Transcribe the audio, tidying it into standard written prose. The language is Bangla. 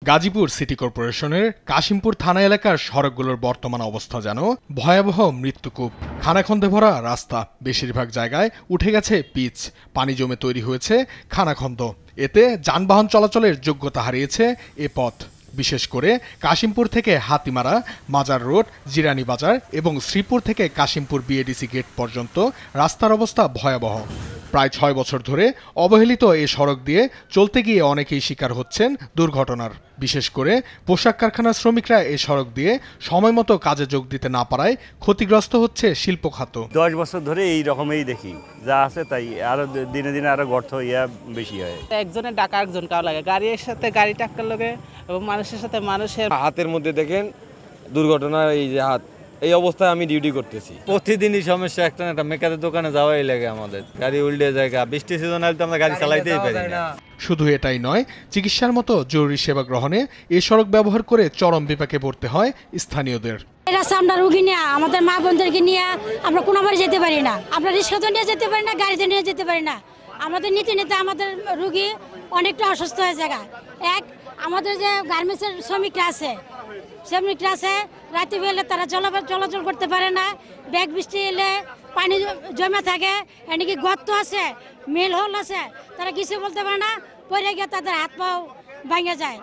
গাজীপুর সিটি কর্পোরেশনের কাশিমপুর থানা এলাকার সড়কগুলোর বর্তমান অবস্থা যেন ভয়াবহ মৃত্যুকূপ। খানাখন্দে ভরা রাস্তা, বেশিরভাগ জায়গায় উঠে গেছে পিচ, পানি জমে তৈরি হয়েছে খানাখন্দ। এতে যানবাহন চলাচলের যোগ্যতা হারিয়েছে এ পথ। বিশেষ করে কাশিমপুর থেকে হাতিমারা, মাজার রোড, জিরানি বাজার এবং শ্রীপুর থেকে কাশিমপুর বিএডিসি গেট পর্যন্ত রাস্তার অবস্থা ভয়াবহ। প্রায় ৬ বছর ধরে অবহেলিত এ সড়ক দিয়ে চলতে গিয়ে অনেকেই শিকার হচ্ছেন দুর্ঘটনার। বিশেষ করে পোশাক কারখানার শ্রমিকরা এ সড়ক দিয়ে সময়মতো কাজে যোগ দিতে না পারায় ক্ষতিগ্রস্ত হচ্ছে শিল্প খাত। 10 বছর ধরে এই রকমই দেখি, যা আছে তাই, আরো দিনে দিনে আরো গর্ত বেশি হয়। একজনের ডাকা একজন কাও লাগে, গাড়ির সাথে গাড়ি টাক্কার লাগে এবং মানুষের সাথে মানুষের। হাতের মধ্যে দেখেন দুর্ঘটনার এই যে হাত, এই অবস্থায় আমি ডিউটি করতেছি। প্রতিদিনই সমস্যা, একটা না একটা মেকারের দোকানে যাওয়াই লাগে আমাদের। গাড়ি উল্টে জায়গা, বৃষ্টি সিজন হলে তো আমরা গাড়ি চালাইতেই পারি না। শুধু এটাই নয়, চিকিৎসার মতো জরুরি সেবা গ্রহণে এ সড়ক ব্যবহার করে চরম বিপাকে পড়তে হয় স্থানীয়দের। আমরা রুগী নিয়ে, আমাদের মা বোনদেরকে নিয়ে আমরা কোনোবারে যেতে পারি না। আমরা রিক্সাতে নিয়ে যেতে পারি না, গাড়িতে নিয়ে যেতে পারি না। আমাদের নিতে নিতে আমাদের রুগী অনেকটা অসুস্থ হয়ে যায়। আমাদের যে গার্মেন্টসের শ্রমিকরা আছে, রাতে বেলে তারা চলাচল করতে পারে না। ব্যাগ বৃষ্টি এলে পানি জমে থাকে, এদিকে গর্ত আছে, মেল হোল আছে, তারা কিছু বলতে পারে না, পরে গিয়ে তাদের হাত পাও ভেঙে যায়।